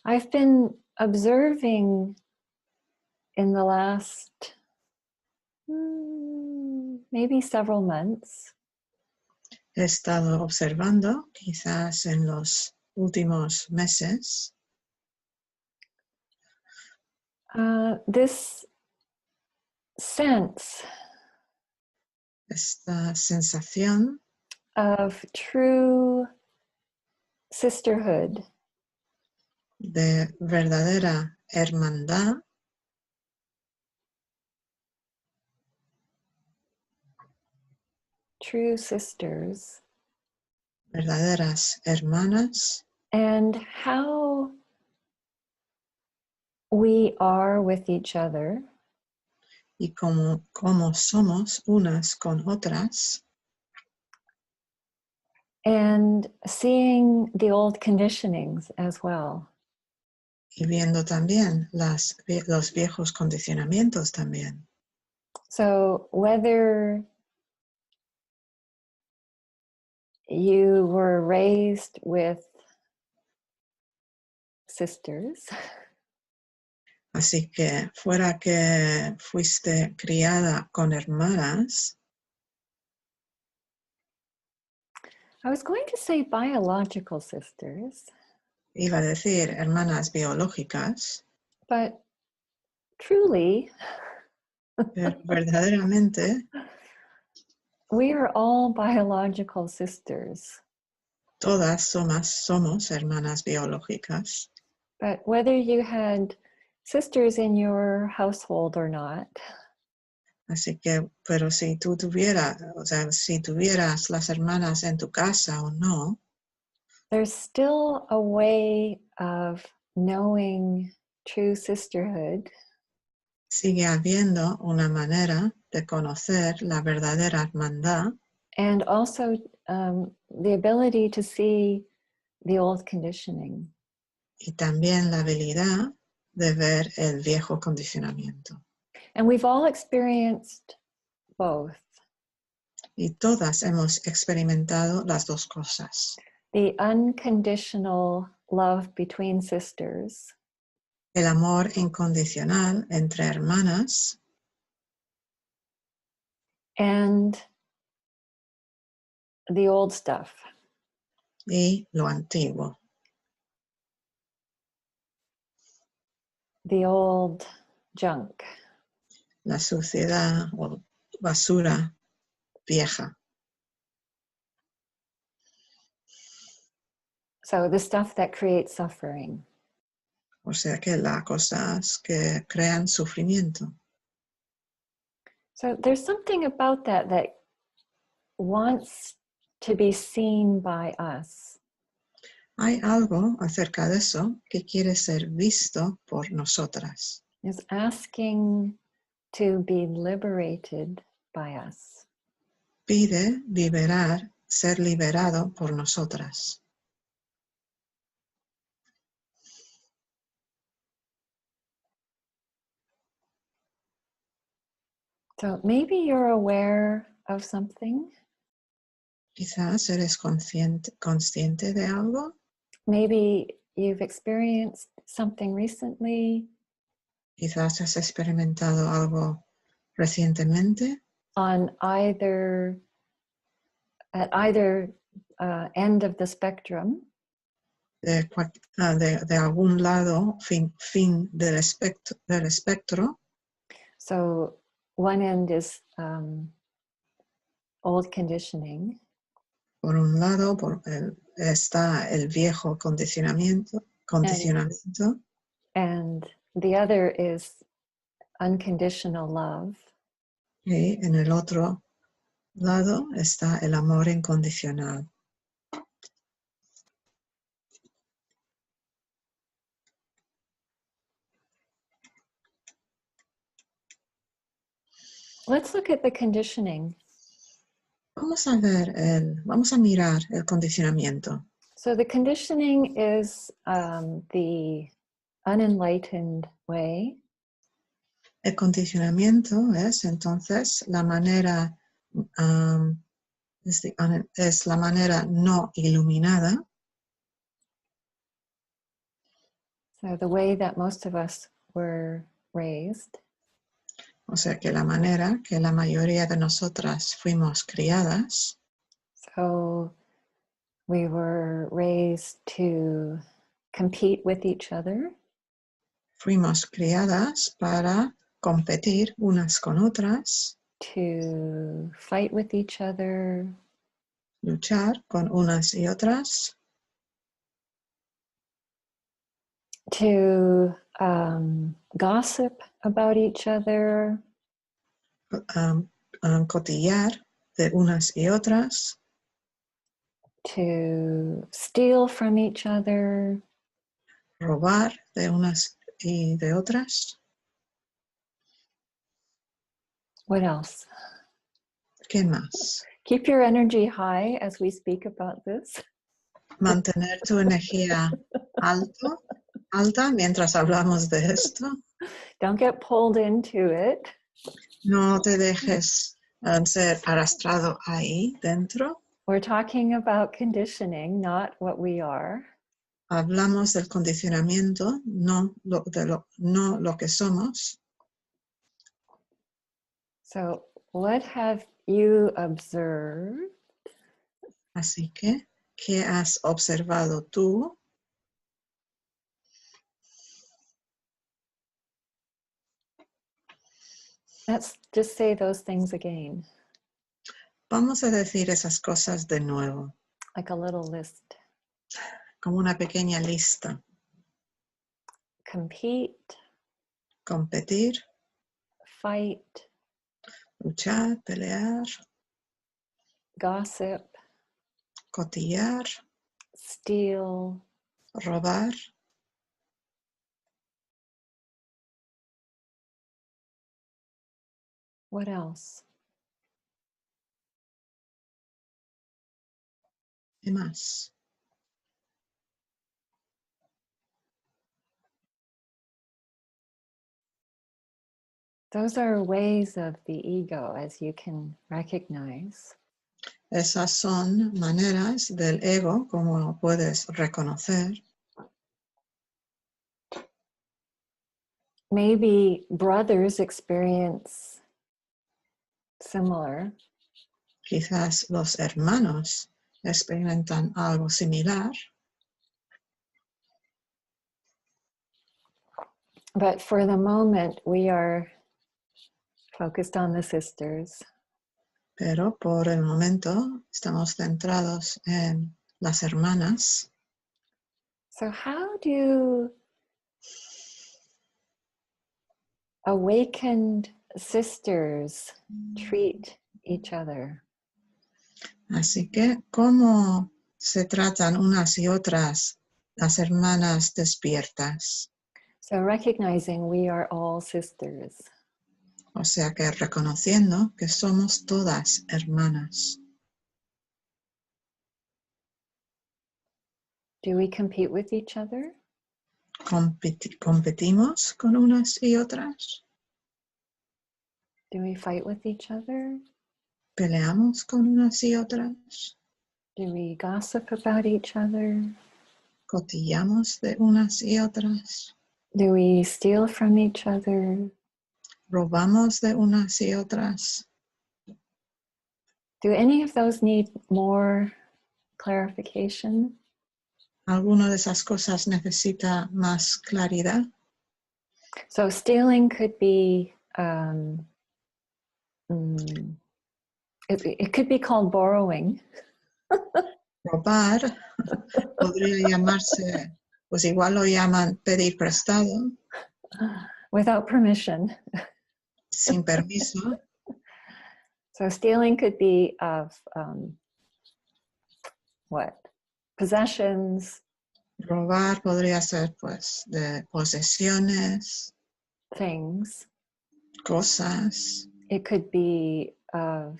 I've been observing in the last maybe several months. He estado observando, quizás en los últimos meses, this sense esta sensación of true sisterhood, de verdadera hermandad, true sisters, verdaderas hermanas, and how we are with each other, y cómo somos unas con otras, and seeing the old conditionings as well. y viendo también los viejos condicionamientos también. So whether you were raised with sisters, Así que fuera que fuiste criada con hermanas, I was going to say biological sisters, iba a decir hermanas biológicas, but truly, pero verdaderamente we are all biological sisters. todas somos hermanas biológicas. But whether you had sisters in your household or not, Así que, pero si tú tuvieras las hermanas en tu casa o no, there's still a way of knowing true sisterhood sigue habiendo una manera de conocer la verdadera hermandad and also the ability to see the old conditioning. y también la habilidad de ver el viejo condicionamiento. And we've all experienced both. Y todas hemos experimentado las dos cosas. The unconditional love between sisters El amor incondicional entre hermanas and the old stuff. y lo antiguo, The old junk. la suciedad o basura vieja. So the stuff that creates suffering. O sea que las cosas que crean sufrimiento. So there's something about that that wants to be seen by us. Hay algo acerca de eso que quiere ser visto por nosotras. Is asking to be liberated by us. Pide ser liberado por nosotras. So maybe you're aware of something. Quizás eres consciente de algo. Maybe you've experienced something recently. Quizás has experimentado algo recientemente. At either end of the spectrum. De algún lado, fin del espectro. So one end is old conditioning. Por un lado está el viejo condicionamiento. And the other is unconditional love. Y en el otro lado está el amor incondicional. Let's look at the conditioning. Vamos a mirar el condicionamiento. So the conditioning is the unenlightened way. El condicionamiento es entonces la manera es la manera no iluminada. So the way that most of us were raised O sea que la manera que la mayoría de nosotras fuimos criadas, So we were raised to compete with each other, fuimos criadas para competir unas con otras, to fight with each other, luchar con unas y otras, to gossip about each other, cotillar de unas y otras, to steal from each other. robar de unas y de otras. What else? ¿Qué más? Keep your energy high as we speak about this. Mantener tu energía alta mientras hablamos de esto. Don't get pulled into it. No te dejes ser arrastrado ahí dentro. We're talking about conditioning, not what we are. Hablamos del condicionamiento, no lo que somos. So, what have you observed Así que, ¿qué has observado tú? Let's just say those things again, Vamos a decir esas cosas de nuevo, like a little list. como una pequeña lista. Compete, Competir, fight, luchar, pelear, gossip, cotillar, steal, robar. what else? ¿Qué más? Those are ways of the ego, as you can recognize. Esas son maneras del ego, como puedes reconocer. Maybe brothers experience similar. Quizás los hermanos experimentan algo similar, But for the moment, we are focused on the sisters. pero por el momento estamos centrados en las hermanas. So, how do awakened sisters treat each other? Así que, ¿cómo se tratan unas y otras las hermanas despiertas? So, recognizing we are all sisters. O sea que reconociendo que somos todas hermanas. Do we compete with each other? ¿Competimos con unas y otras? Do we fight with each other? ¿Peleamos con unas y otras? Do we gossip about each other? ¿Cotillamos de unas y otras? Do we steal from each other? ¿Robamos de unas y otras? Do any of those need more clarification? ¿Alguna de esas cosas necesita más claridad? So stealing could be, it could be called borrowing. Robar podría llamarse, pues igual lo llaman pedir prestado, Without permission. sin permiso. So stealing could be of what? Possessions. Robar podría ser pues de posesiones, Things. cosas. It could be of,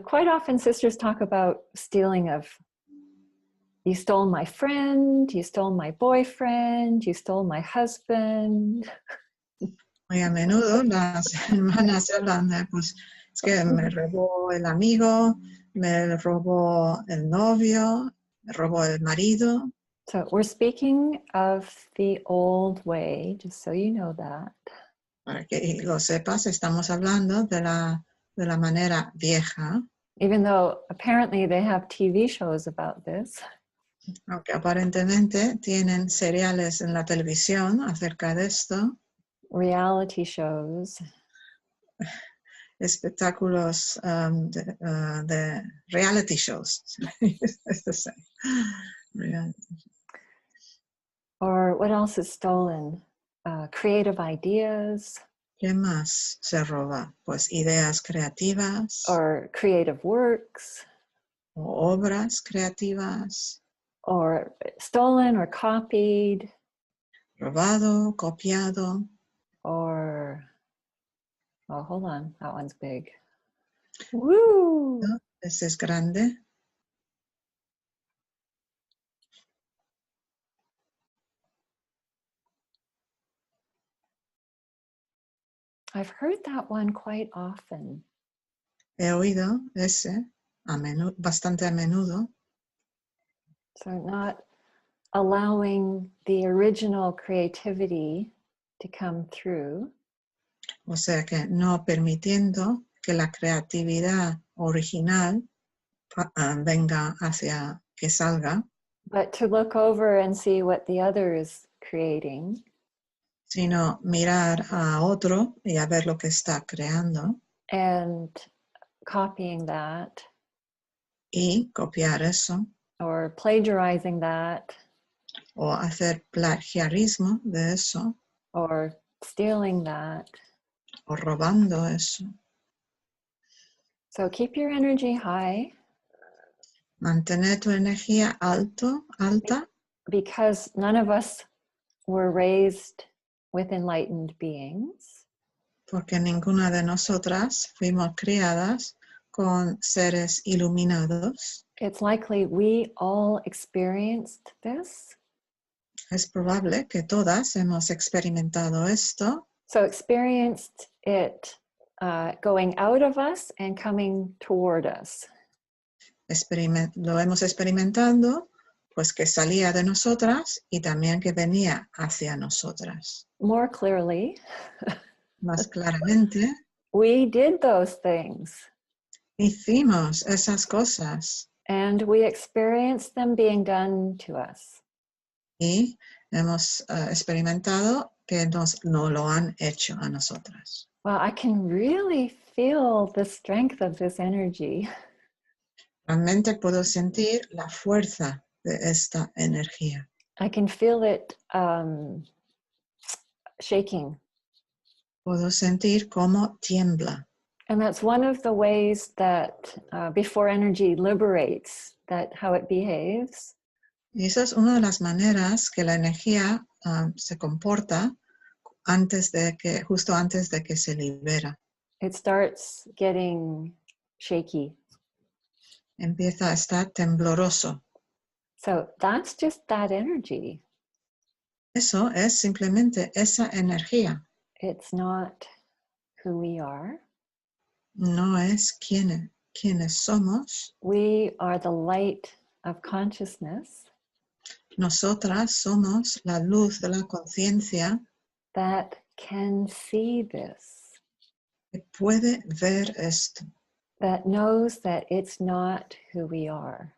quite often sisters talk about stealing of, you stole my friend, you stole my boyfriend, you stole my husband. Muy a menudo las hermanas hablan de, pues, es que me robó el amigo, me robó el novio, me robó el marido. So we're speaking of the old way, just so you know that. Para que lo sepas, estamos hablando de la manera vieja, Even though apparently they have TV shows about this. aunque aparentemente tienen seriales en la televisión acerca de esto, Reality shows. espectáculos de reality shows. Es the same. Or what else is stolen? Creative ideas. ¿Qué más se roba? Pues ideas creativas Or creative works. o obras creativas, Or stolen or copied. robado, copiado. Or, oh, hold on, that one's big. Woo! ¿No? Ese es grande. I've heard that one quite often. He oído ese bastante a menudo. So not allowing the original creativity to come through. O sea que no permitiendo que la creatividad original venga hacia que salga, But to look over and see what the other is creating. sino mirar a otro y a ver lo que está creando. And copying that. Y copiar eso. Or plagiarizing that. O hacer plagiarismo de eso. Or stealing that. O robando eso. So keep your energy high. Mantener tu energía alta. Because none of us were raised with enlightened beings. Porque ninguna de nosotras fuimos criadas con seres iluminados. It's likely we all experienced this. Es probable que todas hemos experimentado esto. So experienced it going out of us and coming toward us. Lo hemos experimentado, pues que salía de nosotras y también que venía hacia nosotras. More clearly, más claramente, we did those things. Hicimos esas cosas. And we experienced them being done to us. Y hemos experimentado que no lo han hecho a nosotras. Well, I can really feel the strength of this energy. Realmente puedo sentir la fuerza de esta energía. I can feel it shaking. Puedo sentir cómo tiembla. And that's one of the ways that before energy liberates, that how it behaves. Y esa es una de las maneras que la energía se comporta justo antes de que se libera. It starts getting shaky. Empieza a estar tembloroso. So that's just that energy. Eso es simplemente esa energía. It's not who we are. No es quienes somos. We are the light of consciousness. Nosotras somos la luz de la conciencia that can see this. Que puede ver esto. That knows that it's not who we are.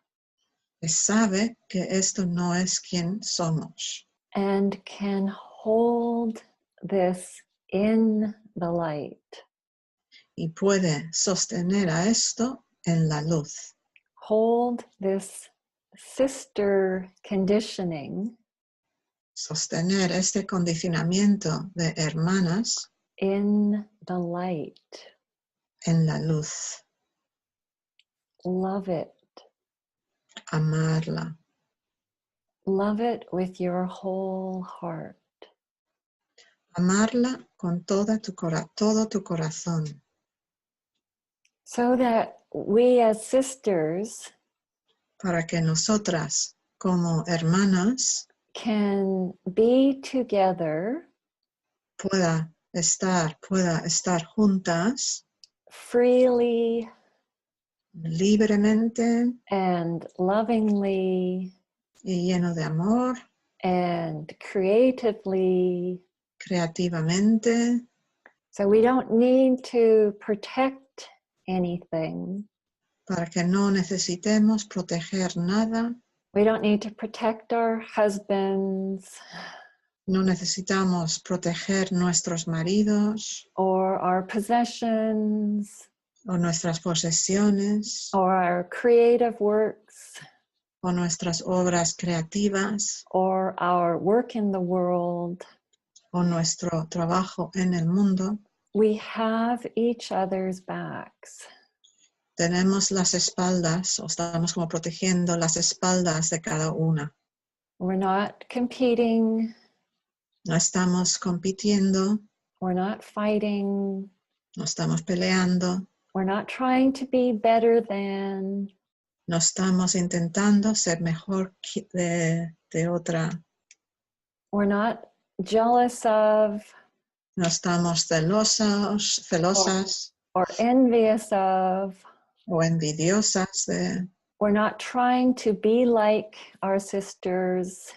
Que sabe que esto no es quien somos. And can hold this in the light. Y puede sostener a esto en la luz. Hold this sister conditioning. Sostener este condicionamiento de hermanas in the light. En la luz. Love it. Amarla. Love it with your whole heart. Amarla con todo tu corazón. So that we as sisters para que nosotras como hermanas can be together pueda estar juntas freely libremente and lovingly y lleno de amor, and creatively. creativamente. So we don't need to protect anything. Para que no necesitemos proteger nada. We don't need to protect our husbands. No necesitamos proteger nuestros maridos. Or our possessions. O nuestras posesiones. Or our creative works. O nuestras obras creativas. Or our work in the world. O nuestro trabajo en el mundo. We have each other's backs. Tenemos las espaldas, o estamos como protegiendo las espaldas de cada una. We're not competing. No estamos compitiendo. We're not fighting. No estamos peleando. We're not trying to be better than. No estamos intentando ser mejor de otra. We're not jealous of. No estamos celosas. Or envious of. O envidiosas de. We're not trying to be like our sisters.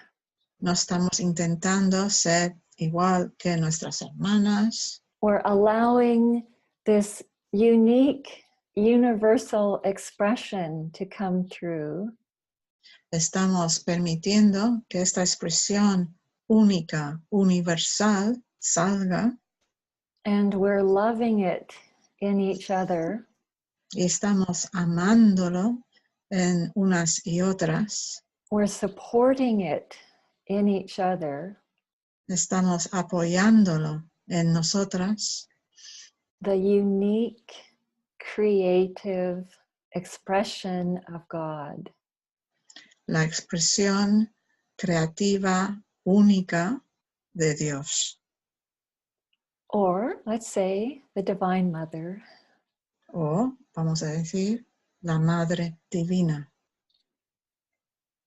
No estamos intentando ser igual que nuestras hermanas. We're allowing this unique, universal expression to come through. Estamos permitiendo que esta expresión única, universal, salga. And we're loving it in each other. Y estamos amándolo en unas y otras. We're supporting it in each other. Estamos apoyándolo en nosotras. The unique, creative expression of God. La expresión creativa única de Dios. Or, let's say, the Divine Mother. O, vamos a decir, la Madre Divina.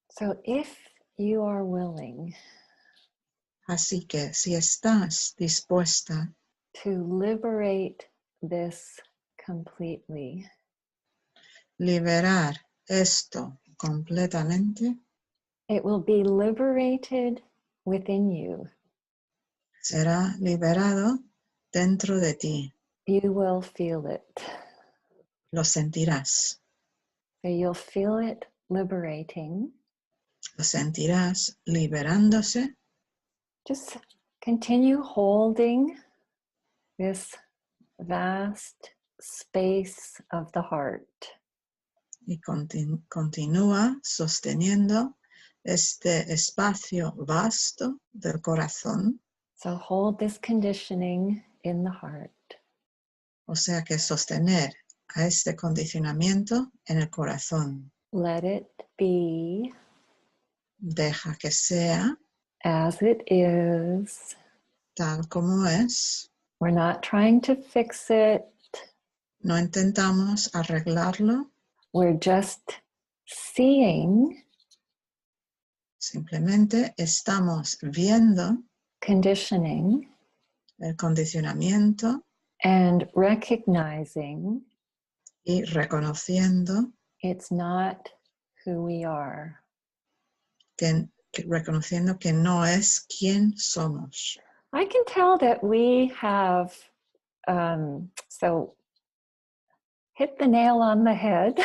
So if you are willing Así que si estás dispuesta to liberate this completely, liberar esto completamente, it will be liberated within you. será liberado dentro de ti. You will feel it. Lo sentirás. So you'll feel it liberating. Lo sentirás liberándose. Just continue holding this vast space of the heart. Y continúa sosteniendo este espacio vasto del corazón. So hold this conditioning in the heart. O sea que sostener a este condicionamiento en el corazón. Let it be Deja que sea as it is. tal como es. We're not trying to fix it. No intentamos arreglarlo. We're just seeing. Simplemente estamos viendo Conditioning. el condicionamiento And recognizing y reconociendo it's not who we are. reconociendo que no es quien somos. I can tell that we have, so hit the nail on the head.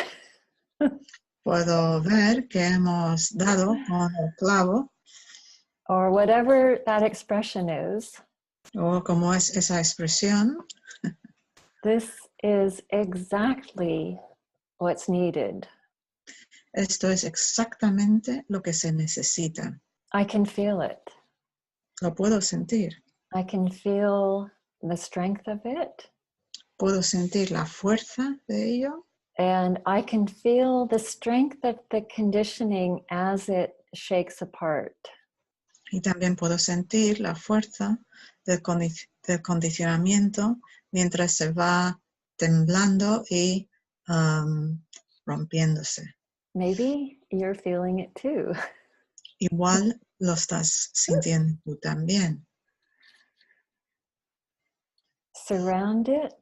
Puedo ver que hemos dado con el clavo, Or whatever that expression is. o como es esa expresión. This is exactly what's needed. Esto es exactamente lo que se necesita. I can feel it. Lo puedo sentir. I can feel the strength of it. Puedo sentir la fuerza de ello. And I can feel the strength of the conditioning as it shakes apart. Y también puedo sentir la fuerza del condicionamiento mientras se va temblando y rompiéndose. Maybe you're feeling it too. Igual lo estás sintiendo tú también. Surround it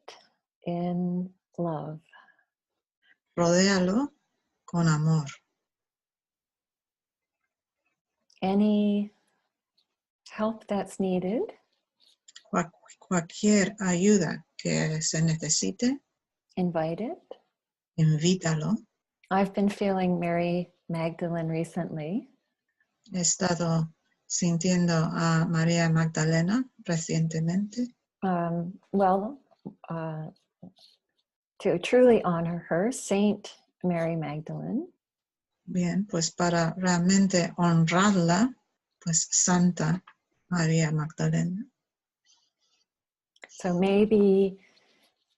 in love. Rodéalo con amor. any help that's needed. Cualquier ayuda que se necesite, Invite it. invítalo. I've been feeling Mary Magdalene recently. He estado sintiendo a María Magdalena recientemente. Well, to truly honor her, Saint Mary Magdalene. Bien, pues para realmente honrarla, pues Santa María Magdalena. So maybe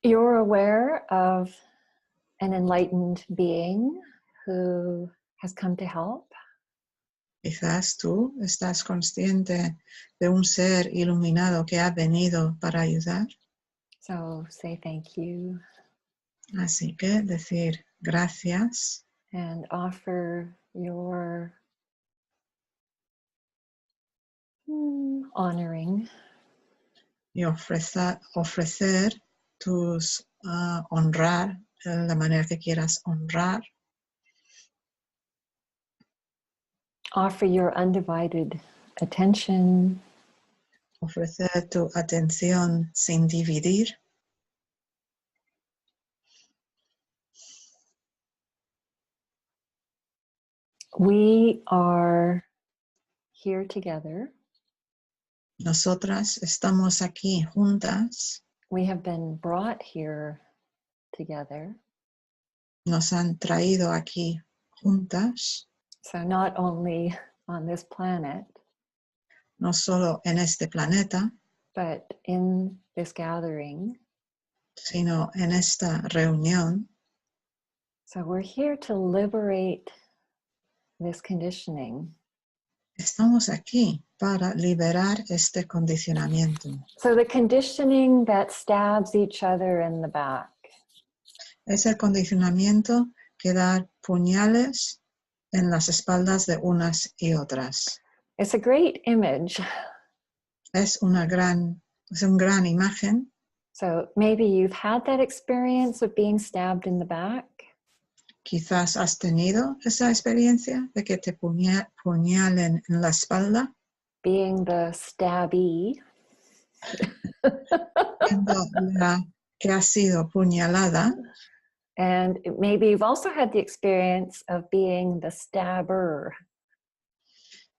you're aware of an enlightened being who has come to help. Quizás tú estás consciente de un ser iluminado que ha venido para ayudar. So say thank you Así que decir gracias and offer your honoring. y ofrecer tus honrar, la manera que quieras honrar. Offer your undivided attention. Ofrecer tu atención sin dividir. We are here together. Nosotras estamos aquí juntas. We have been brought here together. Nos han traído aquí juntas. So not only on this planet, No solo en este planeta, but in this gathering. sino en esta reunión. So we're here to liberate this conditioning. Estamos aquí para liberar este condicionamiento. So the conditioning that stabs each other in the back. Es el condicionamiento que da puñales en las espaldas de unas y otras. It's a great image. Es una gran imagen. So maybe you've had that experience of being stabbed in the back. Quizás has tenido esa experiencia de que te puñalen en la espalda. Being the stabbee. Siendo la que ha sido puñalada. And maybe you've also had the experience of being the stabber.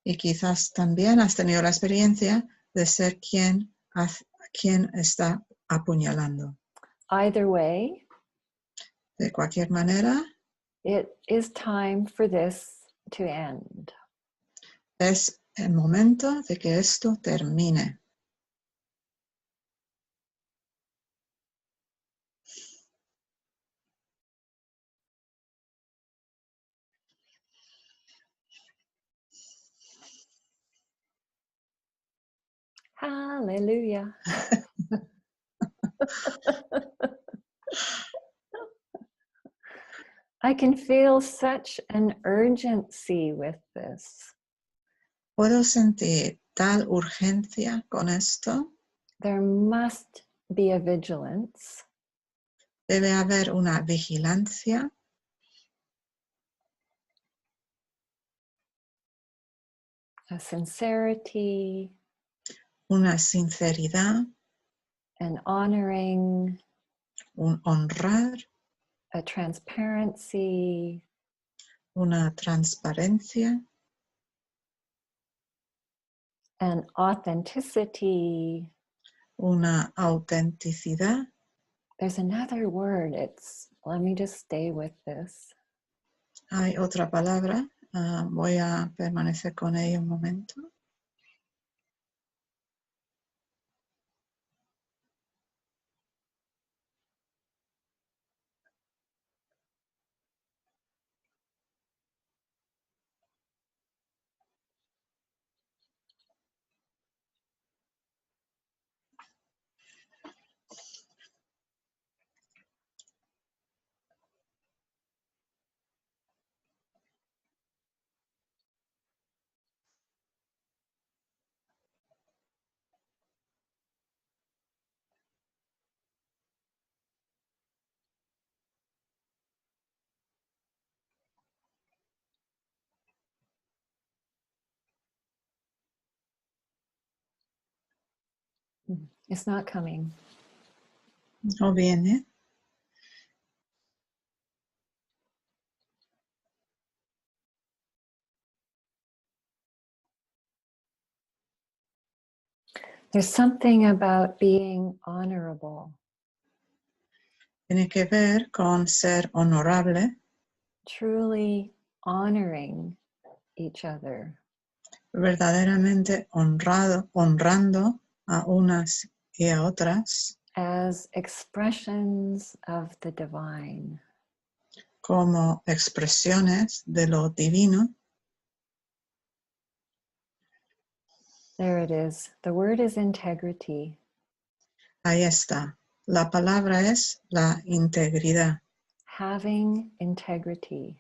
Y quizás también has tenido la experiencia de ser quien está apuñalando. Either way, De cualquier manera, it is time for this to end. es el momento de que esto termine. Hallelujah. I can feel such an urgency with this. Puedo sentir tal urgencia con esto. There must be a vigilance. Debe haber una vigilancia, A sincerity, una sinceridad, an honoring, un honrar, a transparency, una transparencia, an authenticity. una autenticidad. There's another word. Let me just stay with this. Hay otra palabra, voy a permanecer con ella un momento. It's not coming. No viene. There's something about being honorable, Tiene que ver con ser honorable, truly honoring each other. verdaderamente honrando a unas y a otras As expressions of the divine. como expresiones de lo divino. There it is. The word is integrity. Ahí está. La palabra es la integridad, Having integrity.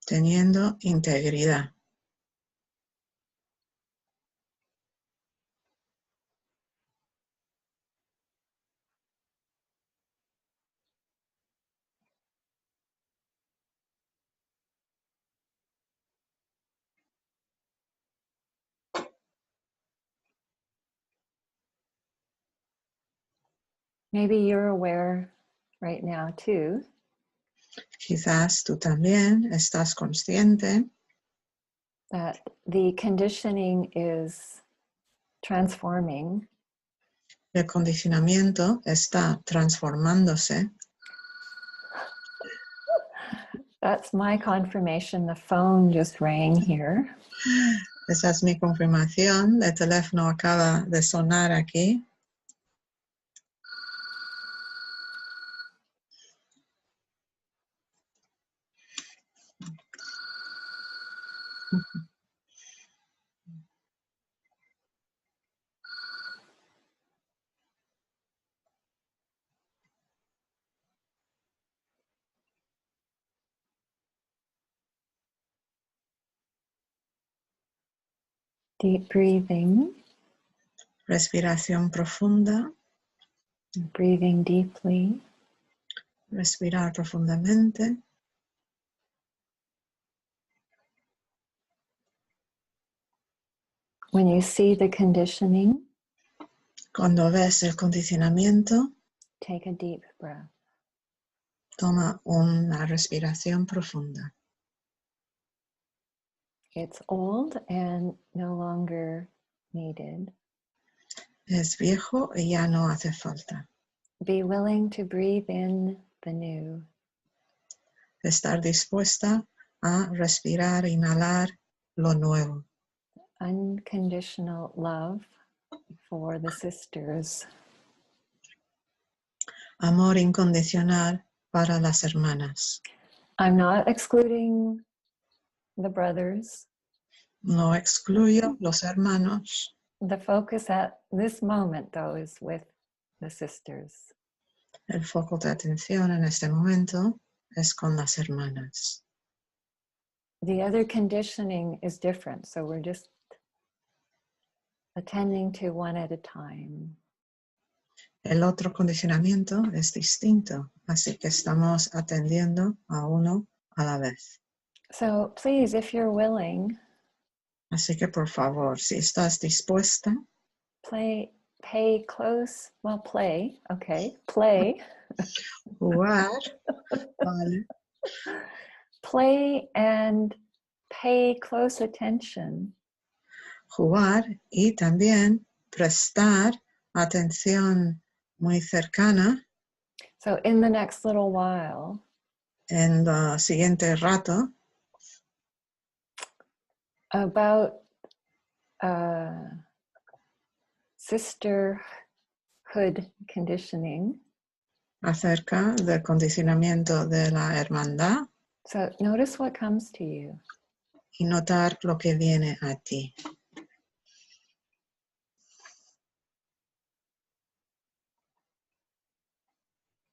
teniendo integridad. Maybe you're aware right now too Quizás tú también estás consciente that the conditioning is transforming. que el condicionamiento está transformándose. That's my confirmation. The phone just rang here. Esa es mi confirmación. El teléfono acaba de sonar aquí. Deep breathing, Respiración profunda. breathing deeply. Respirar profundamente. When you see the conditioning, Cuando ves el condicionamiento, take a deep breath. toma una respiración profunda. It's old and no longer needed. Es viejo y ya no hace falta. Be willing to breathe in the new. Estar dispuesta a respirar, inhalar lo nuevo. Unconditional love for the sisters. Amor incondicional para las hermanas. I'm not excluding the brothers. No excluyo los hermanos. The focus at this moment, though, is with the sisters. El foco de atención en este momento es con las hermanas. The other conditioning is different, so we're just attending to one at a time. El otro condicionamiento es distinto, así que estamos atendiendo a uno a la vez. So please, if you're willing, Así que por favor, si estás dispuesta, play jugar, ¿vale? Play and pay close attention. Jugar y también prestar atención muy cercana So in the next little while, en el siguiente rato about sisterhood conditioning. acerca del condicionamiento de la hermandad So notice what comes to you. y notar lo que viene a ti.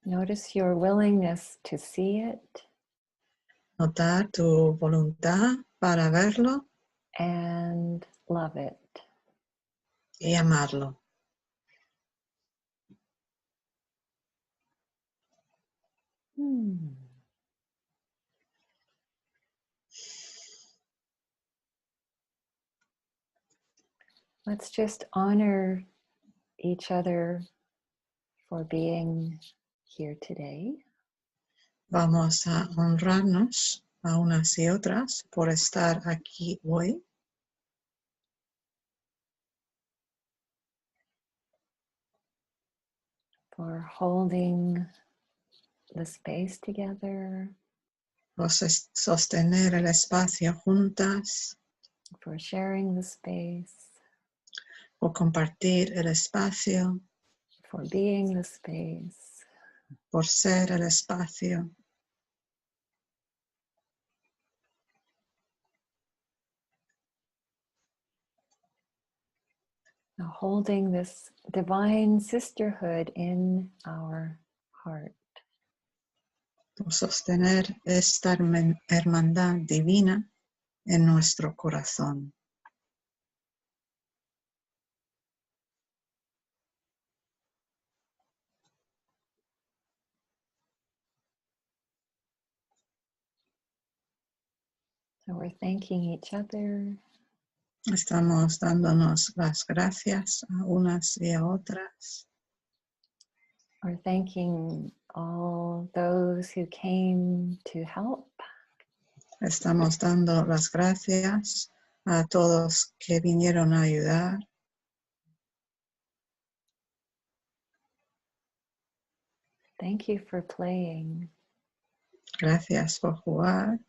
Notice your willingness to see it. Notar tu voluntad para verlo And love it. y amarlo. Let's just honor each other for being here today. Vamos a honrarnos a unas y otras por estar aquí hoy. For holding the space together, Por sostener el espacio juntas, for sharing the space, por compartir el espacio, for being the space. por ser el espacio. Now holding this divine sisterhood in our heart. Por sostener esta hermandad divina en nuestro corazón. So we're thanking each other. Estamos dándonos las gracias a unas y a otras. We're thanking all those who came to help. Estamos dando las gracias a todos que vinieron a ayudar. Thank you for playing. Gracias por jugar.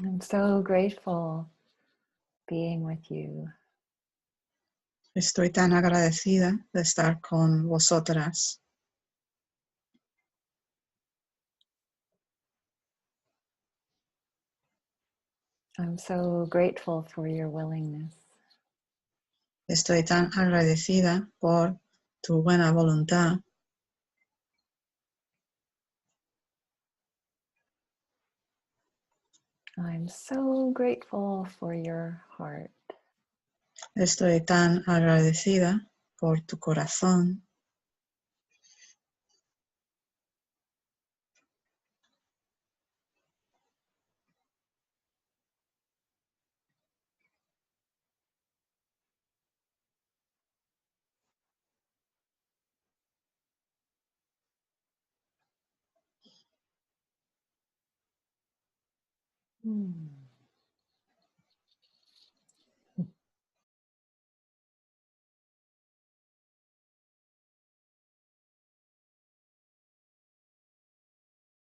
I'm so grateful being with you. Estoy tan agradecida de estar con vosotras. I'm so grateful for your willingness. Estoy tan agradecida por tu buena voluntad. I'm so grateful for your heart. Estoy tan agradecida por tu corazón.